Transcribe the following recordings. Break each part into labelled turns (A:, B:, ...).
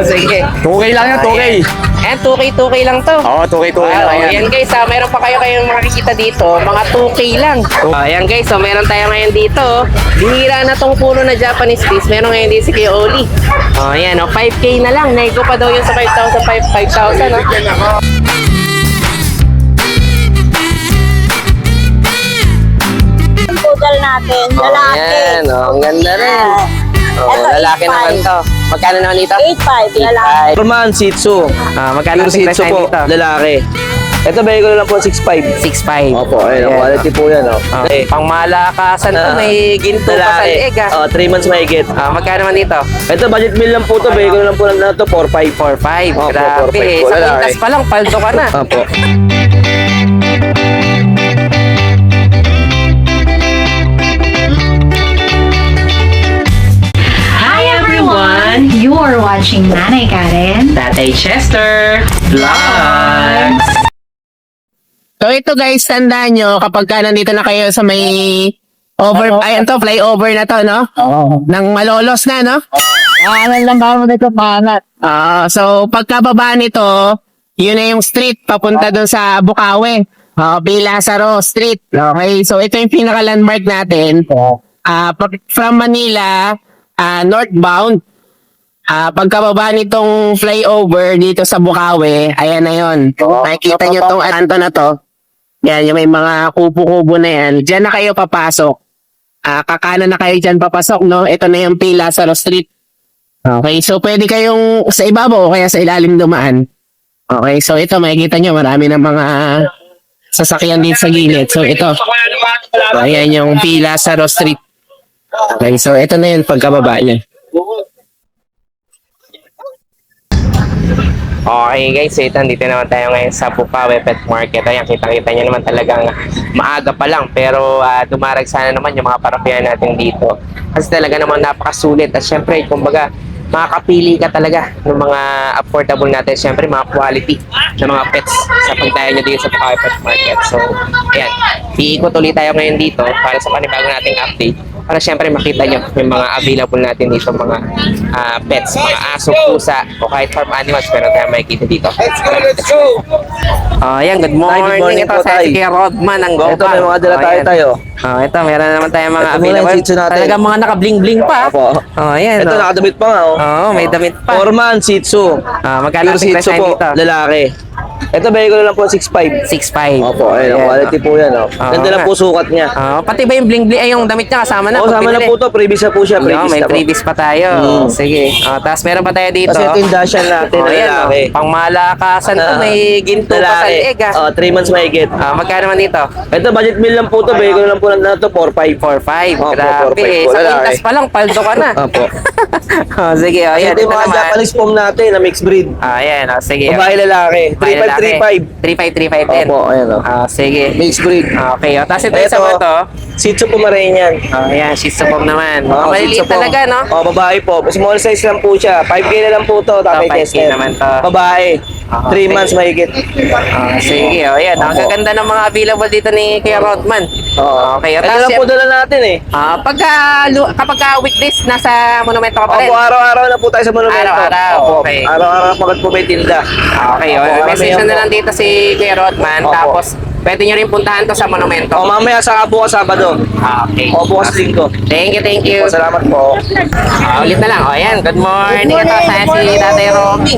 A: Sige.
B: 2K lang yan, 2K.
A: Ayan, 2K lang to.
B: Oo, 2K lang yan.
A: Ayan guys, meron pa kayong makikita dito, mga 2K lang. Ayan guys, meron tayo ngayon dito. Bihira na tong puno na Japanese fish. Meron ngayon dito si Kuya Oli. Ayan, 5K na lang. Nego pa daw yun sa 5,000, 5,000.
C: Poodle natin, lalaki.
A: Ayan, ang ganda rin.
C: Ito,
A: Lalaki
C: 8.5.
A: naman to. Magkano naman dito?
C: 8.5, lalaki.
B: Roman, Shih Tzu.
A: Magkano
B: Pure
A: ang
B: Shih
A: price
B: Tzu po,
A: dito?
B: lalaki. Ito, bigay ko na lang po 6.5.
A: 6.5.
B: Opo, ayun, ang quality po yan. Oh.
A: Okay. Pang malakasan to, may ginto pa sa leeg.
B: 3 months mahigit.
A: Magkano naman dito?
B: Ito, budget meal lang po to. Bigay ko na lang po lang na to 4.5.
A: 4.5.
B: Opo,
A: Grabe.
B: 4.5 po,
A: Sa
B: lalaki.
A: pintas pa lang, paldo ka na.
B: Opo.
D: Hi everyone! You are watching Nanay Karen.
A: Tatay Chester Vlogs. So ito guys, tandaan nyo kapag nandito na kayo sa may flyover na to, no?
E: Oo.
A: Nang Malolos na, no?
E: Aanan lang kamo nito, pangat.
A: So pagkababa nito, yun na yung street papunta doon sa Bukawi. P. Lazaro Street. Okay, so ito yung pinaka-landmark natin. From Manila, northbound. Pagkababa nitong flyover dito sa Bukawi, ayan na yun. Makikita nyo tong kanto na to. Yan, yung may mga kubo-kubo na yan. Diyan na kayo papasok. Kakanan na kayo dyan papasok, no? Ito na yung P. Lazaro Street. Okay, so pwede kayong sa ibabaw o kaya sa ilalim dumaan. Okay, so ito makikita nyo, marami ng mga sasakyan dito sa gilid. So ito, so, ayan yung P. Lazaro Street. Okay, so ito na yun pagkababa niya. Okay guys, so ito, dito naman tayo ngayon sa Bukawi Pet Market. Ayan, kita-kita nyo naman talagang maaga pa lang. Pero dumarag sana naman yung mga parapihan natin dito. Kasi talaga naman napakasulit. At syempre, kumbaga, makakapili ka talaga ng mga affordable natin. Syempre, mga quality ng mga pets sa pagdayo nyo dito sa Bukawi Pet Market. So, ayan, iikot ulit tayo ngayon dito para sa panibagong nating update. Para syempre makita nyo yung mga available natin dito, mga pets, mga aso, pusa, o kahit farm animals, pero tayo makikita dito. Ayan, good morning.
B: Good morning
A: Ito
B: po,
A: sa
B: Tay.
A: si Rodman ng Gopal.
B: Ito, may mga dala tayo.
A: Ito, meron naman tayo mga
B: Ito muna yung
A: available.
B: Shih Tzu natin.
A: Talagang mga naka-bling-bling pa.
B: Opo.
A: Ayan.
B: Ito, nakadamit pa nga.
A: Oo, may damit pa.
B: 4 months, Shih Tzu.
A: Magkano
B: Pure
A: ang
B: Shih
A: price
B: Tzu po,
A: dito?
B: lalaki. Ito, bigay ko na lang po 6.5.
A: 6.5.
B: Opo, ayun, ang quality po yan. Ganda lang po sukat niya.
A: Pati ba yung bling-bling, ay yung damit niya kasama na?
B: Oo, sama na po to. Previous na po siya. Previous
A: May
B: na po.
A: previous pa tayo. Sige. Tapos meron pa tayo dito.
B: Kasi ito yung dashan natin na
A: Ayan,
B: lalaki.
A: pang malakasan to, may ginto pa sa leeg.
B: 3 months mahigit.
A: Magkano naman dito?
B: Ito, budget meal lang po to. Bigay ko na lang po lang na to 4.5.
A: 4.5.
B: Opo,
A: Grabe.
B: 4.5 po,
A: Sa
B: lalaki.
A: pintas pa lang, paldo ka na.
B: Opo.
A: Sige, ayan.
B: Ito yung mga Japanese foam natin na mixed breed.
A: Ayan, sige.
B: Babae lalaki. 3535.
A: 3535 din.
B: Opo, ayan o.
A: Sige.
B: Mixed breed.
A: Okay, tapos ito
B: Ito,
A: isa mo to.
B: Shih Tzu Pomeranian.
A: Ayan, Shih Tzu Pom naman.
B: Oo,
A: Maliliit
B: Shih Tzu po.
A: talaga, no?
B: Babae po. Small size lang po siya. 5K na lang po to. Tatay
A: 5K
B: Chester.
A: naman to.
B: Babae. 3
A: sige.
B: months mahigit.
A: Sige, ayan. Ang
B: Opo.
A: gaganda ng mga available dito ni Kuya Rodman.
B: Oo.
A: Okay,
B: Ito
A: tapos
B: lang po dala natin eh.
A: kapag weekdays, nasa monumento ka pa rin.
B: Opo, araw-araw na po tayo sa monumento.
A: Araw-araw,
B: Opo,
A: okay.
B: Araw-araw magad po may tinda.
A: Okay,
B: Opo, marami
A: message
B: yan
A: na
B: po.
A: lang dito si Kuya Rodman.
B: Opo.
A: Tapos, pwede nyo rin puntahan to sa monumento.
B: Mamaya sa bukas Sabado.
A: Okay.
B: O bukas Linggo.
A: Thank you.
B: Opo, salamat po.
A: Ulit na lang. Ayan, good morning. Ito sa si Tatay Romy.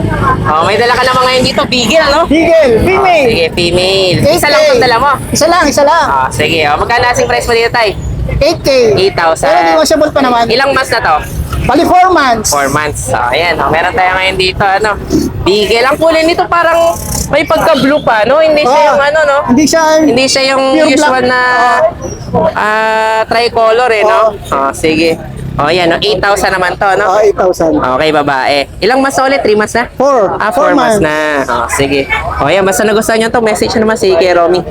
A: May dala ka naman ngayon dito, bigil, no?
E: Bigel, female.
A: Sige, female. Isa
E: 8K.
A: lang itong dala mo.
E: Isa lang, isa lang.
A: Sige, magkano asing price mo dito, Tay?
E: 8K.
A: 8,000.
E: Pero negotiable pa naman.
A: Ilang months na to?
E: Bali 4 months.
A: 4 months. Ayan, meron tayo ngayon dito, ano? Bigel. Ang kulay nito parang may pagka-blue pa, no? Hindi siya yung ano, no? Hindi siya yung
E: Pure
A: usual
E: black.
A: na tricolor, eh, no? Sige. Yan, no? 8,000 naman to, no?
E: 8,000.
A: Okay, babae. Ilang months na ulit? 3 months na?
E: 4.
A: 4 months na. Sige. Yan, basta nagustuhan nyo to, message nyo naman si Kuya Romy.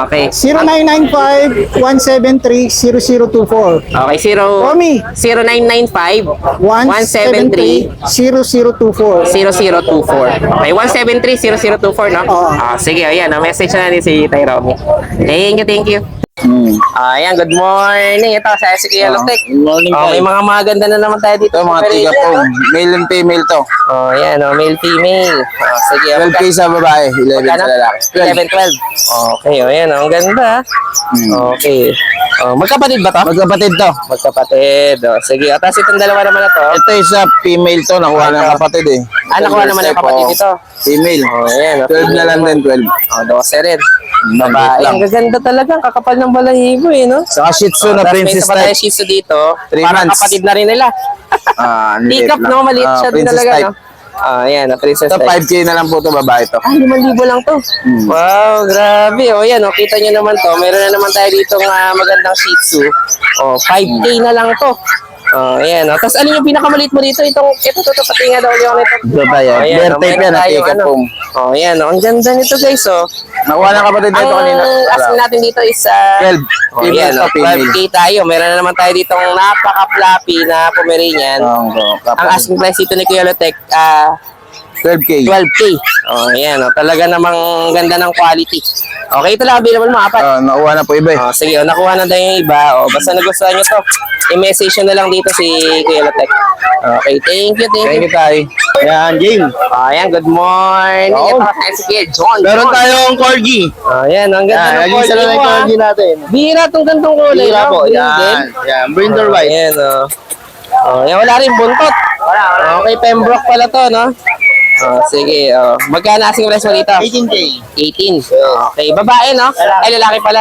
A: Okay.
E: 0995-173-0024.
A: Okay,
E: Romy.
A: 0995
E: 173-0024.
A: 0024. Okay, 173-0024, no?
E: Oo.
A: Sige, ayan, message na ni si Tay Romy. Thank you. Ayan, good morning. Ito, sa SK Yellow Tech.
F: Good morning,
A: Oh, may mga maganda na naman tayo dito.
F: Ito, mga tiga po. Male and female to.
A: Oh, yan, oh, male, female. Oh, sige,
F: 12K sa babae, 11 sa lalaki.
A: 11, 12. Okay, oh, yan, oh, ang ganda. Okay. Oh, magkapatid ba to?
F: Magkapatid to.
A: Magkapatid. Oh, sige, oh, tapos itong dalawa naman na to.
F: Ito isa female to, nakuha ng kapatid eh.
A: Nakuha naman ng kapatid nito.
F: Female.
A: Oh, yan. Oh,
F: 12 na lang din, 12.
A: Oh, 12 rin.
F: Babae.
A: Ang gaganda talaga, ang kakapal ng balahibo eh, no?
F: Saka Shih Tzu na
A: Tapos
F: princess
A: may isa pa tayo
F: type.
A: Shih Tzu dito.
F: 3
A: Parang
F: months.
A: kapatid na rin nila.
F: Ang liit
A: Teacup,
F: lang.
A: no? Maliit siya din
F: Princess
A: talaga,
F: type.
A: no? Ayan, princess
F: Ito,
A: type.
F: 5K na lang po to, babae to.
A: 5,000 lang to. Wow, grabe. O yan, o, kita nyo naman to. Meron na naman tayo dito magandang Shih Tzu. O, 5K na lang to. O, ayan. O, tapos ano yung pinakamaliit mo dito? Ito, pati nga daw yung ito.
F: Babae. Bear type yan, teacup po.
A: O, ayan. O, ang ganda nito, guys. O,
F: Nakuha ng kapatid nito kanina.
A: ang asking natin dito is
F: 12.
A: Oh,
F: Female
A: yan,
F: to, female.
A: 12K tayo. Meron na naman tayo dito napaka-fluffy na Pomeranian. Ang asking price dito ni Kuya Lotec,
F: 12K.
A: 12K. Oh, ayan. Oh, talaga namang ganda ng quality. Okay, ito lang available mo, 4.
F: Nakuha na po iba eh.
A: Oh, sige, nakuha na tayo yung iba. Oh, basta nagustuhan nyo to, i-message nyo na lang dito si Kuya Lotec. Okay, thank you.
F: Thank you tayo. Yan, James.
A: Oh, ayan, good morning.
F: Oo.
A: Ito tayo si Kuya John.
F: Meron
A: John.
F: tayong corgi.
A: Oh, ayan, ang ganda ng
F: Nag-isa lang
A: quality
F: yung
A: mo,
F: corgi natin.
A: Bihira tong gantong kulay.
F: Hira
A: no?
F: po.
A: Green
F: Yan.
A: din.
F: Yan. Brindle white.
A: Ayan, oh. Oh, yan, wala rin buntot. Okay, Pembroke pala to, no? Oh, sige, oh. Magkano asking price mo dito?
F: 18K.
A: 18. Okay, babae, no? Ay, lalaki pala.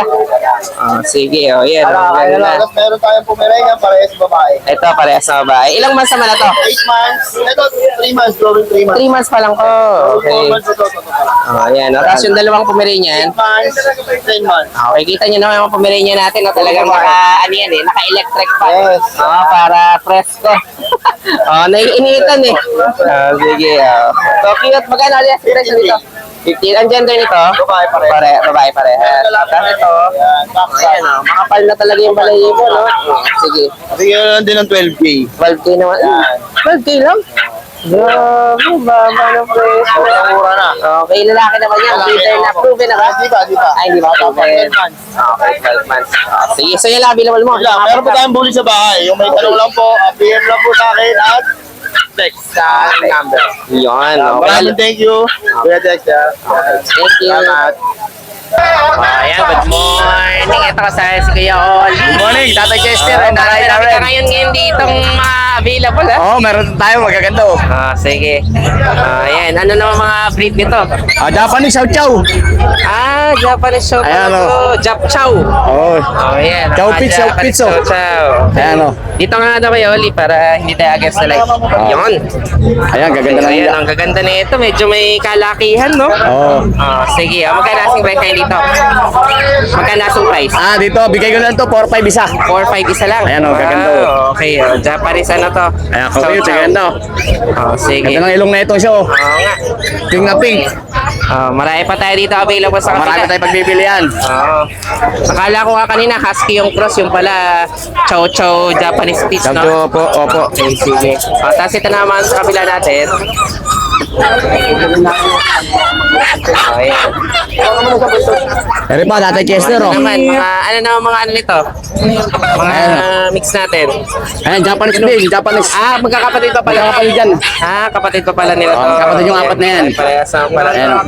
A: Oh, sige, oh, yan. Oh, ganda.
F: Meron tayong Pomeranian para sa babae.
A: Ito, parehas na babae. Ilang months naman na to?
F: 8 months. Ito, 3 months. Going 3 months.
A: 3 months pa lang to. Okay. Oh, yan. Oh, tapos yung dalawang Pomeranian.
F: 8 months. 10 months.
A: Okay, kita nyo naman yung Pomeranian natin. No? Talagang ano yan eh, naka-electric pa.
F: Yes.
A: Oh, para fresco. Oh, naiinitan eh. Oh, sige. Oh. So, cute. Magkano ulit ang presyo dito? 15. Ang gender nito?
F: Babae pa rin.
A: Babae pare. Tapos ito. Ayan, oh. Makapal na talaga yung balahibo, no? Oh, sige.
F: Sige lang din ng 12K.
A: 12K naman. 12K lang? Grabe, baba ng presyo.
F: Mura na.
A: Okay, lalaki naman yan. Peter na proven na ba?
F: Di ba?
A: Ay, hindi ba? Okay.
F: 12 months.
A: Okay, 12 months. Sige, so yung available mo.
F: Wala, meron po tayong bully sa bahay. Yung may tanong lang po, PM lang po sa akin at text sa number.
A: Yun.
F: Maraming
A: Okay.
F: thank you. Kuya Dex,
A: Thank you.
F: Salamat.
A: Ayan, good morning. Ito kasaya si Kuya Oli.
F: Good morning, Tatay Chester.
A: Marami ka ngayon ditong available, ha?
F: Oo, meron tayo magaganda oh.
A: Sige. Ayan, ano naman mga breed nito?
F: Japanese Chow Chow.
A: Japanese Chow.
F: Ayan, oh.
A: Jap Chow.
F: Oo.
A: Ayan.
F: Chow Pits, Chow
A: Japanese
F: Pits, oh.
A: Chow Chow.
F: Ayan oh.
A: Dito nga daw kayo, Oli, para hindi tayo against the light. Yun.
F: Ayan, gaganda na
A: Ayan,
F: nila.
A: ang gaganda na ito. Medyo may kalakihan, no?
F: Oo.
A: Sige. Magkano asking price tayo dito? Magkano asking price?
F: Dito, bigay ko lang to 4-5 isa.
A: 4-5 isa lang.
F: Ayan, oh, gaganda, oh.
A: Okay, Japanese ano to?
F: Ayan,
A: Chow
F: cute,
A: Chow.
F: ganda oh.
A: Sige.
F: Ganda ng ilong na ito siya oh.
A: Oo nga.
F: Pink na pink.
A: Marami pa tayo dito available sa
F: Marami
A: kapila.
F: tayo pagbibilian.
A: Oo. Akala ko nga kanina, husky yung cross, yung pala chow chow Japanese Spitz,
F: Chow
A: no?
F: Chow po, opo.
A: Okay, sige. Tapos ito naman sa kabila natin. Ayan.
F: Pero pa, Tatay Chester oh.
A: Ano naman mga ano nito? Mga mix natin.
F: Ayan, Japanese din, Japanese.
A: Magkakapatid pa pala.
F: Magkakapatid dyan.
A: Kapatid pa pala nila to.
F: Kapatid yung apat na yan.
A: Parehas ang pala.
F: Ayan oh.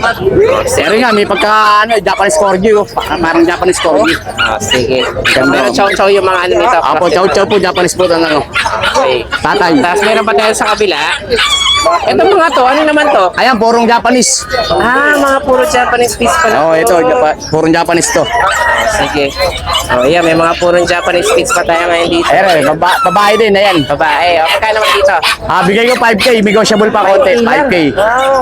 F: Pero nga, may pagka Japanese corgi oh. Parang Japanese corgi.
A: Sige.
F: Ganda.
A: Meron chow chow yung mga ano nito.
F: Apo, Chow Chow po, Japanese po ano.
A: Okay.
F: Tatay.
A: Tapos meron pa tayo sa kabila. Ito mga to, ano naman to?
F: Ayan, purong Japanese.
A: Mga puro Japanese piece pala.
F: Oo, ito, purong Japanese to.
A: Sige. Ayan, may mga purong Japanese piece pa tayo ngayon dito.
F: Ayan, babae din, ayan.
A: Babae. Magkano naman dito?
F: Bigay ko 5K, negotiable pa konti, 5K.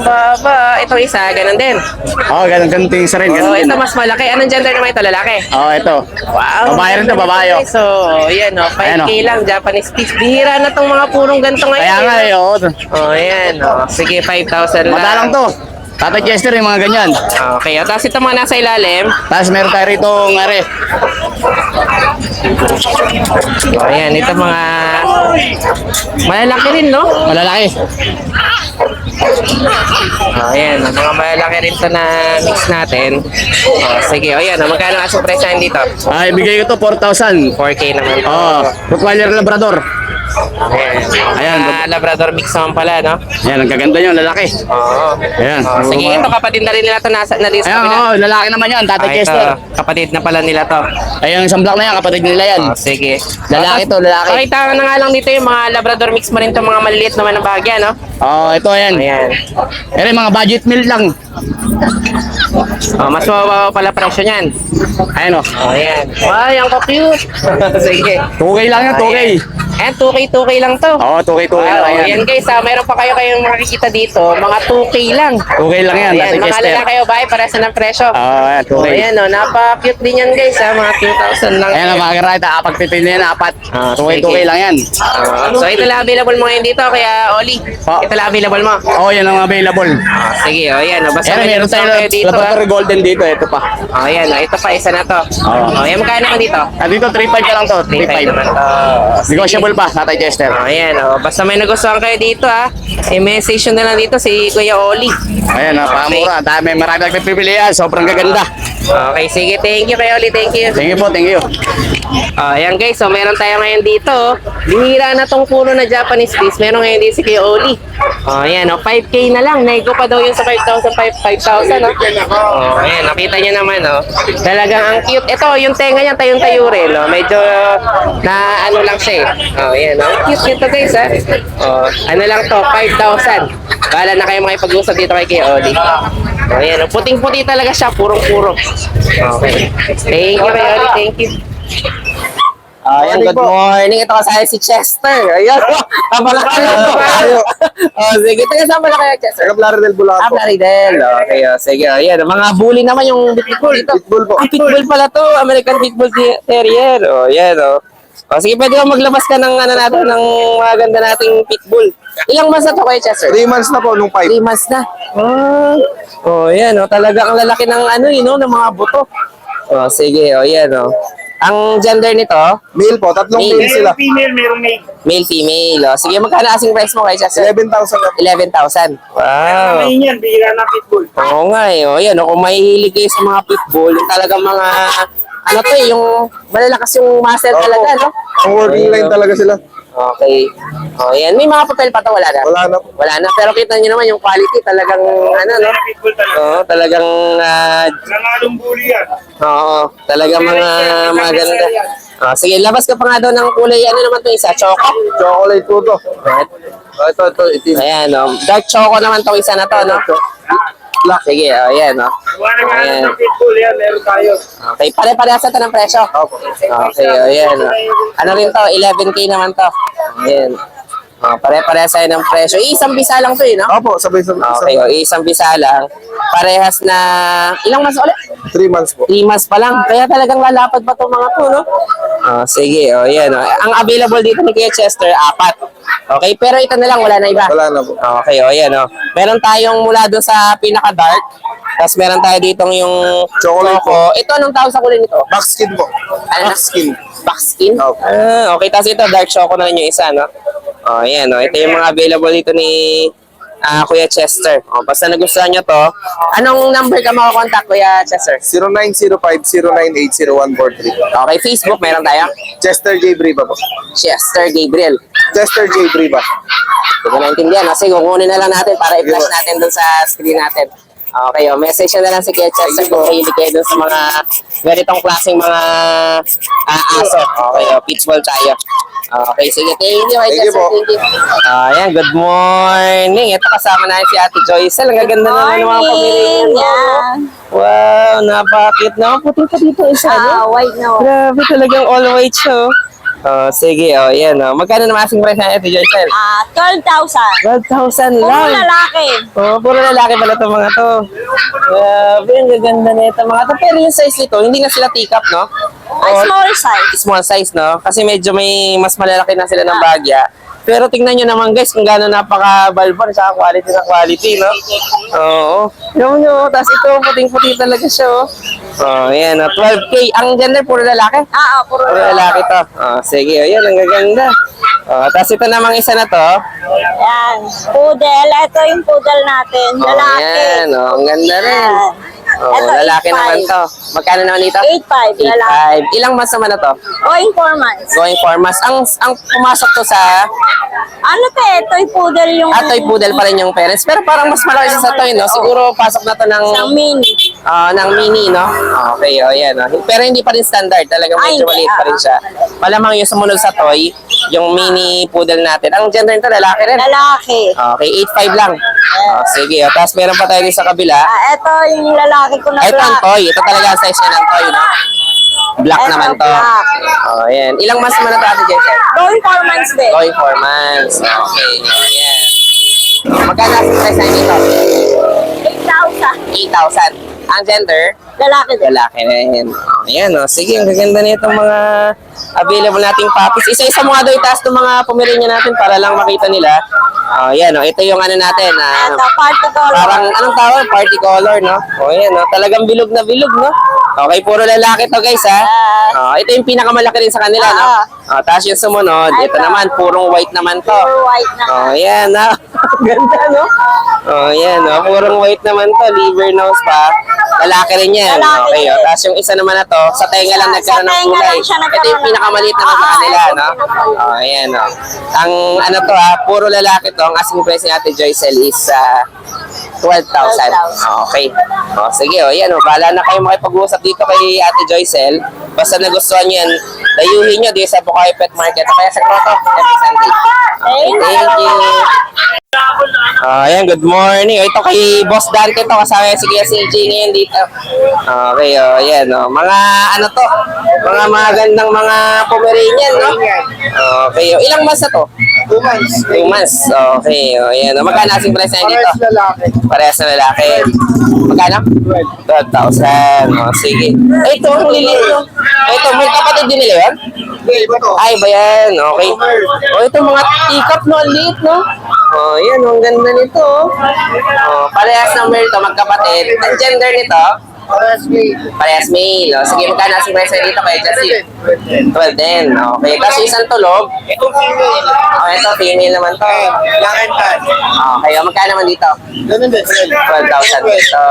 A: Baba. Ito isa, ganun din.
F: Ganun ting isa rin, ganun din.
A: Ito mas malaki. Anong gender naman ito? Lalaki?
F: Ito.
A: Wow.
F: Babae rin to, babae oh.
A: So, yan 5K
F: Ayan, oh.
A: lang, Japanese piece. Bihira na tong mga purong ganito ngayon.
F: Kaya nga oo.
A: Ayan. Sige, 5,000 lang.
F: Madalang to. Tatay Chester, yung mga ganyan.
A: Okay, tapos ito mga nasa ilalim.
F: Tapos meron tayo rito, ngari.
A: Ayan, ito mga malalaki rin, no?
F: Malalaki.
A: Ayan, mga malalaki rin to na mix natin. Sige, ayan, magkano ang asong price natin dito?
F: Ay, bigay ko to 4,000.
A: 4K naman.
F: Oh, Rottweiler Labrador.
A: Ayan, Labrador mix naman pala, no?
F: Ayan, ang gaganda nyo, lalaki.
A: Oo.
F: Ayan.
A: Sige, ito kapatid na rin nila to nasa na sa
F: Ayan,
A: kabila.
F: oh, lalaki naman yan, Tatay
A: Ito,
F: Chester.
A: kapatid na pala nila to.
F: Ayan, isang black na yan, kapatid nila yan.
A: Sige.
F: Lalaki to, lalaki.
A: Pakita na nga lang dito yung mga Labrador mix mo rin to, mga maliliit naman na bahagya, no?
F: Oh, ito ayan.
A: Ayan.
F: Pero mga budget meal lang.
A: Mas mababa pala presyo niyan.
F: Ayan, oh.
A: Ayan. Ay, ang cute. Sige.
F: 2K lang yan, 2K.
A: Ayan, 2K lang to.
F: Oo, 2K lang
A: Wow,
F: yan.
A: ayan guys, meron pa kayong makikita dito, mga 2K lang.
F: 2K lang yan,
A: Ayan,
F: Tatay
A: mga
F: Chester.
A: lalaki o bahay, para sa ng presyo.
F: Oo, ayan, 2K.
A: Ayan, napaka-cute din yan guys, mga 2,000 lang.
F: Ayan, ang mga karayta, pagpipil na yan, 4.
A: Ah,
F: 2K
A: sige.
F: lang yan.
A: So ito lang available mo ngayon dito, kaya Oli, ito lang available mo.
F: Oo, yan ang available.
A: Sige, ayan, basta
F: Ayan,
A: may
F: meron
A: gusto
F: tayo
A: kayo dito.
F: Labrador Golden dito, ito pa.
A: Ayan, ito pa, isa na to. Ayan, magkano naman dito?
F: Dito, 3.5 ka lang to,
A: 3.5 naman
F: 3.5.
A: to.
F: Negotiable pa, Tatay Chester.
A: Ayan, basta may nagustuhan kayo dito i-message nyo na lang dito si Kuya Oli.
F: Ayan, napakamura. Dami, marami nagpipilian. Sobrang gaganda.
A: Okay, sige, thank you Kuya Oli, thank you.
F: Thank you po, thank you.
A: Ayan guys, so meron tayo ngayon dito. Bihira na tong puno na Japanese Beast. Meron ngayon dito si Kuya Oli. Ayan, 5K na lang. Nego pa daw yun sa 5,000, 5,000. Ayan, nakita nyo naman. Talagang ang cute. Ito, yung tenga niya, tayong-tayo rin. Medyo na ano lang siya eh. Ayan, cute nito guys ano lang to, 5,000. Bahala na kayo makipag-usap dito kay Kuya Oli. Ayan, puting-puti talaga siya, purong-puro. Okay. Thank you, Kuya Oli. Thank you. Ayan, good morning. Ito kasaya si Chester. Ayan. Kapala kayo. Sige, taga saan pala kayo, Chester?
E: Taga Plaridel, Bulacan po.
A: Plaridel. Okay, sige. Ayan, mga bully naman yung pitbull dito.
E: Pitbull po.
A: Pitbull pala to. American Pitbull Terrier. Ayan, sige, pwede mo maglabas ka ng ano natin, ng maganda nating pitbull. Ilang months na to kayo, Chester?
E: 3 months na po, nung 5.
A: 3 months na. Ayan, talaga ang lalaki ng ano, ng mga buto. Sige, ayan, Ang gender nito,
E: Male po, tatlong
A: Male.
E: male sila.
F: Female, merong male.
A: male, female. Sige, magkano asing price mo kay Chester?
E: 11,000 na po.
A: 11,000. Wow.
F: yan, bihira na pitbull.
A: Oo nga Ayan, kung mahihilig kayo sa mga pitbull, yung talagang mga, ano to yung malalakas yung muscle talaga, no?
E: Ang working line talaga sila.
A: Okay. Ayan, may mga papel pa to, wala na?
E: Wala na po.
A: Wala na, pero kita nyo naman yung quality talagang, ano, no?
F: Pitbull talaga.
A: Oo, talagang,
F: Nangalong bully yan.
A: oo, talagang mga maganda. Sige, labas ka pa nga daw ng kulay, ano naman to isa, choco?
E: Chocolate po to. Ito, itim.
A: Ayan, dark choco naman tong isa na to, no?
E: Black.
A: Sige, ayan,
F: Wala
A: Ayan.
F: ng pitbull yan, meron tayo.
A: Okay, pare-parehas ito ng presyo. Okay, ayan. Ano rin to, 11K naman to. Ayan. Pare-parehas tayo ng presyo. Isang bisa lang to no?
E: Opo, sabay sa
A: Okay, isang bisa lang. Parehas na, ilang months ulit?
E: 3 months po.
A: 3 months pa lang. Kaya talagang lalapad pa itong mga to, no? Sige, ayan. Ang available dito ni Kuya Chester, 4. Okay, pero ito na lang, wala na iba.
E: Wala na po.
A: Okay, ayan, Meron tayong mula doon sa pinaka-dark. Tapos meron tayo ditong yung
E: Chocolate
A: choco. Ito, anong tawag sa kulay nito?
E: Back skin po.
A: Ano?
E: Back skin.
A: Back skin?
E: Opo.
A: Okay, tapos ito, dark choco na rin yung isa, no? Ayan, Ito yung mga available dito ni Kuya Chester. Basta nagustuhan nyo to. Anong number ka makakontakt, Kuya Chester?
E: 0905-0980-143.
A: Okay, Facebook, meron tayo.
E: Chester J. Briva po.
A: Chester Gabriel.
E: Chester J. Briva.
A: Hindi ko naintindihan. Kasi kukunin na lang natin para i-flash natin dun sa screen natin. Okay, message na lang si Kuya Chester kung mahilig kayo dun sa mga ganitong klaseng mga aso. Okay, pitbull tayo. Okay, sige. Thank you, Kuya
E: Thank you
A: Chester.
E: po.
A: Thank you. Ayan, good morning. Ito kasama natin si Ate Joyce. Ang gaganda naman ng mga pamilya niyo.
C: Yeah.
A: Wow, napakit na. Puting ka dito isa, no?
C: White na.
A: Grabe talagang all white siya. Sige, yan. Magkano naman asing price na ito, Joyce?
C: 12,000.
A: 12,000
C: Puro
A: lang.
C: lalaki.
A: Puro lalaki pala itong mga to. Grabe, ang gaganda na ito mga to. Pero yung size nito, hindi na sila teacup, no?
C: Small size.
A: Small size, no? Kasi medyo may mas malalaki na sila ng bagya.
B: Pero tingnan nyo naman guys kung gaano napaka-balban sa quality na quality, no? Oo. Tingnan nyo, tapos ito, puting-puti talaga siya, oh. Oh, yan, 12K. Ang gender, puro lalaki?
C: Puro
B: Puro lalaki to. Oh, sige, oh, yan, ang gaganda. Oh, tapos ito namang isa na to.
C: Yan. Poodle. Ito yung poodle natin.
B: Oh,
C: Lalaki.
B: yan, oh, ang ganda rin.
C: Yan.
B: Oh,
C: Ito,
B: lalaki
C: 8'5".
B: naman to. Magkano naman dito?
C: 8'5", lalaki.
B: 8'5". Ilang months naman na to?
C: Going 4 months.
B: Going 4 months. Ang pumasok to sa
C: Ano te? Toy poodle yung...
B: toy poodle pa rin yung parents. Pero parang mas malaki siya sa toy, no? Siguro pasok na to ng
C: Isang mini.
B: ng mini, no? Okay, oh, yan. Oh. Pero hindi pa rin standard. Talagang medyo
C: Ay,
B: maliit pa rin siya. Malamang yung sumunod sa toy, yung mini poodle natin. Ang gender nito, lalaki rin.
C: Lalaki.
B: Okay, 8'5 lang. Oh, sige, oh. Tapos meron pa tayo din sa kabila.
C: Ito yung lalaki ko na
B: Ito ang
C: black.
B: toy. Ito talaga ang size niya ng toy, no? Black
C: Ito,
B: naman to.
C: black.
B: Oh, yan. Ilang months naman na ito, Ate Jessel?
C: Going 4 months din.
B: Going 4 months. Okay, oh, yan. Magkano ang price na dito?
C: 8,000.
B: 8,000. Ang gender?
C: Lalaki din.
B: Lalaki rin. Ayan, oh. Sige, ang gaganda na itong mga available nating puppies. Isa-isa mo nga daw itaas ng mga Pomeranian natin para lang makita nila. Ayan, oh. Ito yung ano natin.
C: Ito, party color.
B: Parang, anong tawag? Party color, no? O, ayan, oh. Talagang bilog na bilog, no? Okay, puro lalaki to, guys, ha? Ito yung pinakamalaki rin sa kanila, no? Tapos yung sumunod, ito naman, purong white naman to.
C: Pure white na.
B: Ayan, ha? Ganda, no? Ayan, oh. Purong white naman to. Liver nose pa. Lalaki rin yan.
C: Lalaki
B: Okay,
C: rin.
B: oh. Tapos yung isa naman na to, sa tenga lang nagkaroon ng
C: tenga
B: kulay.
C: lang siya
B: Ito
C: nagkaroon
B: yung pinakamaliit naman sa kanila, no? Ayan, oh. Ang ano to, ha? Puro lalaki to. Ang asking price ni Ate Joycel is 12,000. Okay. O, sige, o, yan, o. Bahala na kayo makipag-uusap dito kay Ate Joycel. Basta nagustuhan nyo yan, dayuhin nyo dito sa Bukawi Pet Market. O kaya sa Grotto, every Sunday. Okay, thank you. Ayan, good morning. O, ito kay Boss Dante to. Kasama si Kuya CJ ngayon dito. Okay, o, yan, o. Mga, ano to, mga magandang mga Pomeranian, no? Okay, o. Ilang months na to?
E: 2 months.
B: 2 months. Okay, o, yan. O, magkano asing price na dito?
E: Parehas lalaki.
B: Parehas na lalaki. Magkano? 12,000. O, sige. Ito, ang lilit, no? Ito, may kapatid din nila yun?
E: Hindi, iba to.
B: Ay, ba yan? Okay. O, ito mga teacup, no? Ang liit, no? O, yan. Ang ganda nito. O, parehas ng male to, magkapatid. Ang gender nito?
E: Parehas may.
B: Parehas male. O, sige, magkano asing price na dito kay Justin? 12 din. Okay. Tapos yung isang tulog.
E: Itong female.
B: O, ito, female naman to.
E: Black and tan.
B: Okay. O, magkano naman dito?
E: Ganun din.
B: 12,000 dito.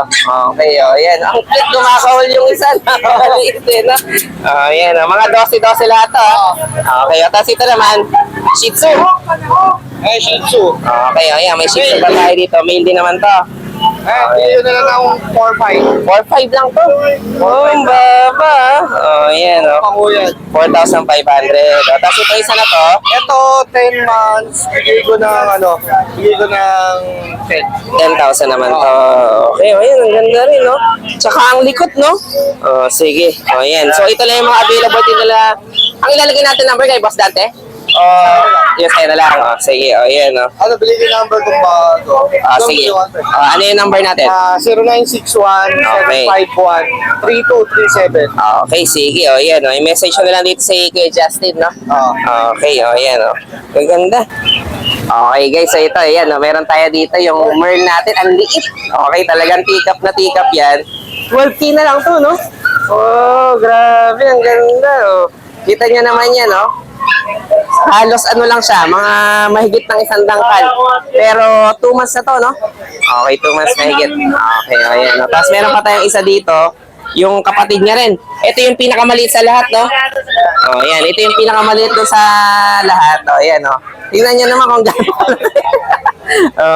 B: Okay, o, yan. Ang cute, gumakahol yung isa. Nakakaliit din, no? O, yan. O, mga 12-12 lahat, to. Okay, o, tapos ito naman, Shih Tzu.
E: Eh, Shih Tzu.
B: Okay, o, yan. May Shih Tzu ba tayo dito? Male din naman to.
E: Yun na lang akong 4-5.
B: 4,500 lang to. Oh, ang baba. O, yan, o.
E: Panguyan.
B: 4,500. O, tapos ito isa na to.
E: Ito, 10 months. Bigay ko ng ano, bigay ko ng 10.
B: 10,000 naman to. Okay, o, yan. Ang ganda rin, no? Tsaka ang likot, no? O, sige. O, yan. So, ito lang yung mga available din nila. Ang ilalagay natin number kay Boss Dante? O, yes, sa'yo na lang. O, sige. O, yan, o.
E: Ano, bigay ko yung number kung ba ito.
B: Sige. Ano yung number natin?
E: 0961-751-3237.
B: Okay, sige. O, yan. O, i-message nyo na lang dito si Kuya Justin, no? Okay, o, yan, o. Gaganda. Okay, guys. So, ito, yan, o. Meron tayo dito yung merl natin. Ang liit. Okay, talagang tikap na tikap yan. 12K na lang to, no? Oh, grabe. Ang ganda, o. Kita nyo naman yan, no? Halos ano lang siya, mga mahigit ng 100 dangkal. Pero 2 months na to, no? Okay, 2 months na higit. Okay, ayan. No? Tapos meron pa tayong isa dito, yung kapatid niya rin. Ito yung pinakamaliit sa lahat, no? Oh, ayan. Ito yung pinakamaliit doon sa lahat. Oh, ayan, no? Tingnan niyo naman kung gaano.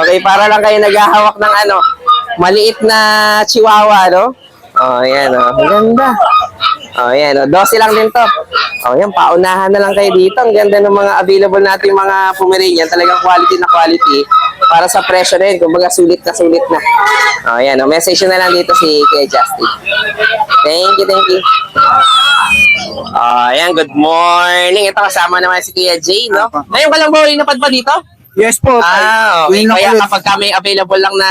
B: Okay, para lang kayo naghahawak ng ano, maliit na chihuahua, no? Oh, ayan, no? Ang ganda. Oh, yan. Oh, 12 lang din to. Oh, yan. Paunahan na lang kayo dito. Ang ganda ng mga available nating mga Pomeranian. Talagang quality na quality. Para sa presyo rin. Kumbaga, sulit na sulit na. Oh, yan. Oh, message nyo na lang dito si Kuya Justin. Thank you, thank you. Oh, yan. Good morning. Ito kasama naman si Kuya Jay, no? Ngayon ka lang ba napad pa dito?
E: Yes po.
B: Okay. Kaya kapag kami available lang na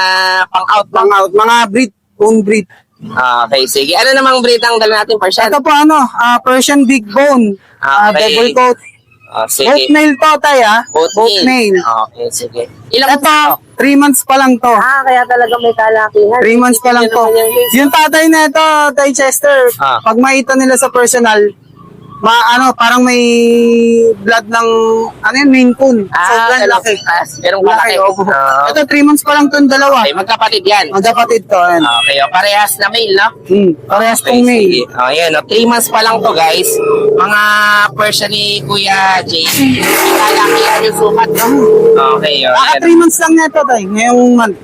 B: pang-out, no?
E: Pang-out. Mga breed. Own breed.
B: Okay, sige. Ano namang breed ang dala natin, Persian?
E: Ito po ano, Persian Big Bone.
B: Okay.
E: Devil Coat.
B: Sige.
G: Boat nail to, tay, ha?
B: Boat nail.
G: nail.
B: Okay, sige. Ilang
G: Ito, 3 months pa lang to.
B: kaya talaga may kalakihan.
G: 3 months pa lang to. Yung tatay na ito, Tay Chester,
B: Ah.
G: pag makita nila sa personal, parang may blood ng, Maine Coon. Sobrang laki.
B: Ganun kalaki.
G: Laki, opo.
B: Ah.
G: Ito, 3 months pa lang itong dalawa.
B: Okay, magkapatid yan.
G: Magkapatid to, ayan.
B: Okay, parehas na male, no?
G: Parehas
B: Okay,
G: tong
B: sige.
G: male.
B: Ayan, 3 months pa lang to, guys. Mga Persian ni Kuya Jay. Kalakihan yung sukat, no? Okay, ayan.
G: 3 months lang na ito, Tay, ngayong month.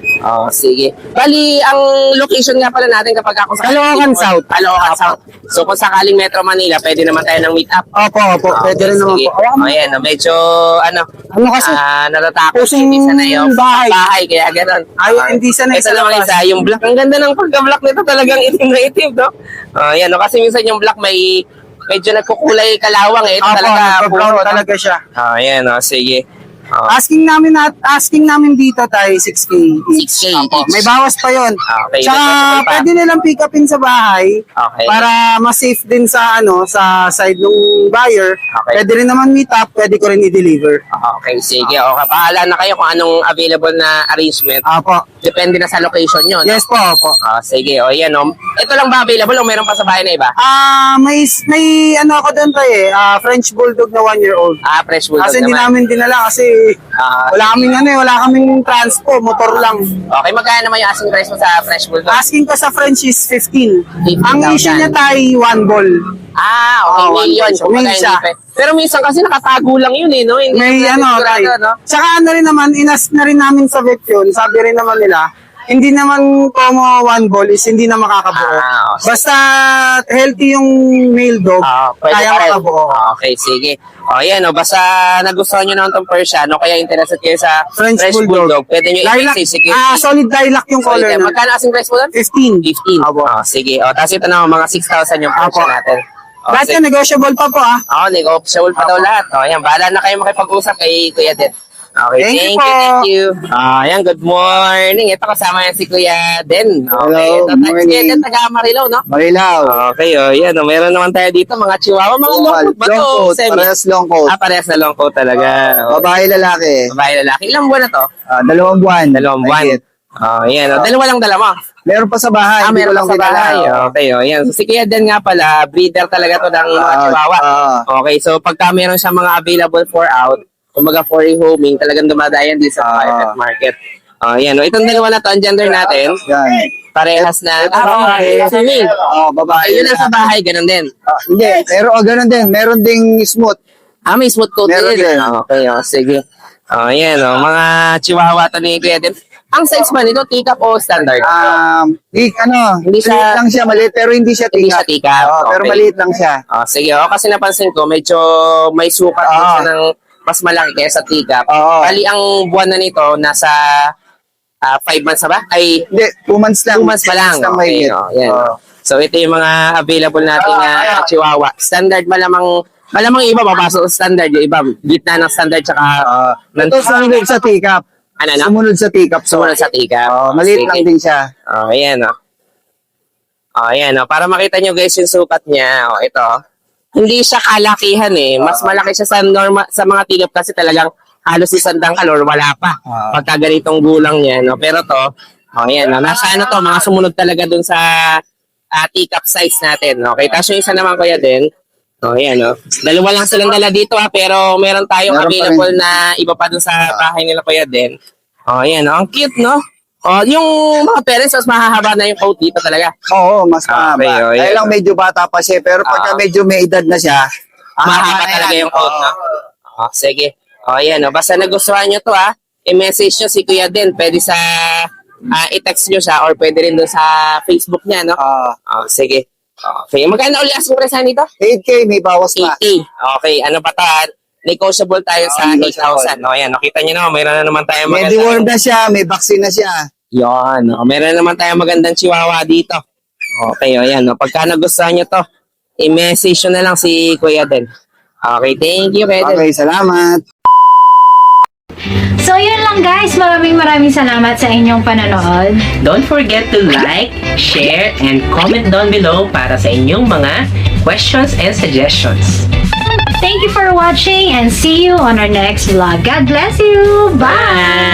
B: Sige. Bali, ang location nga pala natin kapag ako sa
G: Caloocan South.
B: Caloocan South. So, kung sakaling Metro Manila, pwede naman tayo ng meet up.
G: Opo, pwede rin naman
B: Sige.
G: po.
B: Ayan, medyo,
G: Ano kasi?
B: natatakot
G: Pusing
B: yung isa na yung
G: bahay.
B: kaya ganun.
G: Hindi sanay
B: Ito
G: sa
B: naman
G: labas.
B: isa, yung black. Ang ganda ng pagka-black nito, talagang itim na itim, no? Ayan, no? Kasi minsan yung black may medyo nagkukulay kalawang eh. Ito
G: Opo,
B: talaga,
G: nagpa-brown
B: puro, no?
G: talaga siya.
B: Ayan, sige.
G: Asking namin dito, Tay, 6K.
B: 6K
G: Opo,
B: each.
G: may bawas pa yon.
B: Okay,
G: Tsaka
B: negotiable pa.
G: pwede nilang pick upin sa bahay
B: Okay.
G: para ma-safe din sa sa side ng buyer.
B: Okay.
G: Pwede rin naman meet up, pwede ko rin i-deliver.
B: Okay, sige. Okay, bahala na kayo kung anong available na arrangement.
G: Opo.
B: Depende na sa location nyo. No?
G: Yes po, opo.
B: Sige, yan. Ito lang ba available o meron pa sa bahay na iba?
G: May ano ako doon, Tay, French Bulldog na 1-year-old.
B: Fresh bulldog
G: Kasi hindi
B: naman.
G: namin dinala kasi wala kaming transpo, motor lang.
B: Okay, magkano naman yung asking price mo sa fresh bulldog?
G: Asking ko sa French is 15.
B: 15,000.
G: Ang issue niya, Tay, 1 ball.
B: Okay,
G: Oh,
B: male yun.
G: one
B: Kumbaga,
G: male siya.
B: hindi pa- Pero minsan kasi nakatago lang yun eh, no? Hindi
G: May
B: naman
G: Tay.
B: sigurado, no?
G: Tsaka rin naman, inas na rin namin sa vet yun. Sabi rin naman nila, hindi naman como 1 ball is hindi na makakabuo.
B: Okay.
G: Basta healthy yung male dog,
B: Pwede
G: kaya
B: pa rin.
G: makabuo.
B: Okay, sige. Yan, basta nagustuhan nyo naman itong Persian, o kaya interested kayo sa
G: French
B: fresh
G: Bulldog.
B: bulldog, pwede nyo
G: Lilac,
B: i-message. Sige.
G: solid lilac yung
B: So,
G: color na.
B: magkano asking price mo doon?
G: 15.
B: 15.
G: Abo.
B: Sige. Tapos ito na, mga 6,000 yung
G: Apo.
B: Persian natin.
G: Lahat yan, negotiable pa po
B: Negotiable pa daw lahat. Yan, bahala na kayo makipag-usap kay Kuya Den. Okay,
G: Thank you
B: thank
G: po.
B: you. Yan, good morning. Ito kasama yan si Kuya Den. Okay,
G: Hello,
B: ito,
G: good
B: si Kuya
G: morning.
B: Den, taga Marilaw, no?
G: Marilaw.
B: Okay, yan. Meron naman tayo dito, mga chihuahua, mga long coat ba to? Semi?
G: long coat.
B: Parehas na long coat talaga.
G: Babae, lalaki.
B: Babae, lalaki. Ilang buwan na to?
G: 2 buwan.
B: 2 buwan. Yan. Dalawa lang dala mo.
G: Meron pa sa bahay.
B: Meron lang sa bahay. Okay, yan. So, si Kuya Den nga pala, breeder talaga to ng mga chihuahua. Okay, so pagka meron siya mga available for out, kumbaga for rehoming, talagang dumadayan din sa private market. Yan. Itong dalawa na to, ang gender natin,
G: Yan.
B: parehas na.
G: babae.
B: Female.
G: Babae.
B: Yun lang sa bahay, ganun din.
G: Hindi, pero ganun din. Meron ding smooth.
B: May smooth coat
G: Meron
B: din.
G: din.
B: Okay, sige. Yan, mga chihuahua to ni Kuya Den. Ang size ba nito, teacup o standard?
G: Hindi
B: siya-
G: maliit lang siya, maliit, pero hindi siya
B: Hindi
G: tika.
B: siya teacup.
G: Pero
B: Okay.
G: maliit lang siya.
B: Sige, kasi napansin ko, medyo may sukat din siya ng mas malaki kaysa teacup. Bali, ang buwan na nito, nasa 5 months na ba? Ay,
G: Hindi, 2 months lang.
B: 2 months pa lang. Okay, yan. So, ito yung mga available nating chihuahua. Standard malamang iba papasok sa standard. Yung iba, gitna ng standard tsaka ng
G: Ito sumunod sa teacup.
B: ano?
G: Sumunod sa teacup.
B: Sumunod sa teacup.
G: Maliit
B: Sige.
G: lang din siya.
B: Ayan, Ayan, para makita nyo guys yung sukat niya. Ito. Hindi siya kalakihan eh. Mas malaki siya sa sa mga teacup kasi talagang halos isang dangkal or wala pa. Pagka ganitong gulang niya, no? Pero to, ayan, nasa ano to, mga sumunod talaga dun sa teacup size natin. Okay, tapos yung isa naman Kuya Den, ayan, dalawa lang silang dala dito pero meron tayong
G: Meron pa
B: available na iba pa dun sa bahay nila Kuya Den. Ayan, ang cute, no? Yung mga parents, mas mahahaba na yung coat dito talaga.
G: Oo, mas mahaba.
B: Okay,
G: Kaya lang medyo bata pa siya, pero pagka medyo may edad na siya,
B: Mahaba talaga yung coat, no? Sige. Ayan, basta nagustuhan nyo to, i-message nyo si Kuya Den. Pwede sa i-text nyo siya or pwede rin doon sa Facebook niya, no? Sige. Okay, magkano ulit asking price nito?
G: 8K, may bawas pa.
B: 80. Okay, ano pa ta? Negotiable tayo sa 8,000. Ayan, nakita nyo na, mayroon na naman tayo
G: May
B: magandang...
G: deworm na siya, may vaccine na siya.
B: Yan, meron na naman tayo magandang chihuahua dito. Okay, ayan. Pagka nagustuhan nyo to, i-message nyo na lang si Kuya Den. Okay, thank you, Kuya Den.
G: Okay, salamat.
D: So yun lang guys, maraming salamat sa inyong panonood.
H: Don't forget to like, share, and comment down below para sa inyong mga questions and suggestions.
D: Thank you for watching and see you on our next vlog. God bless you. Bye!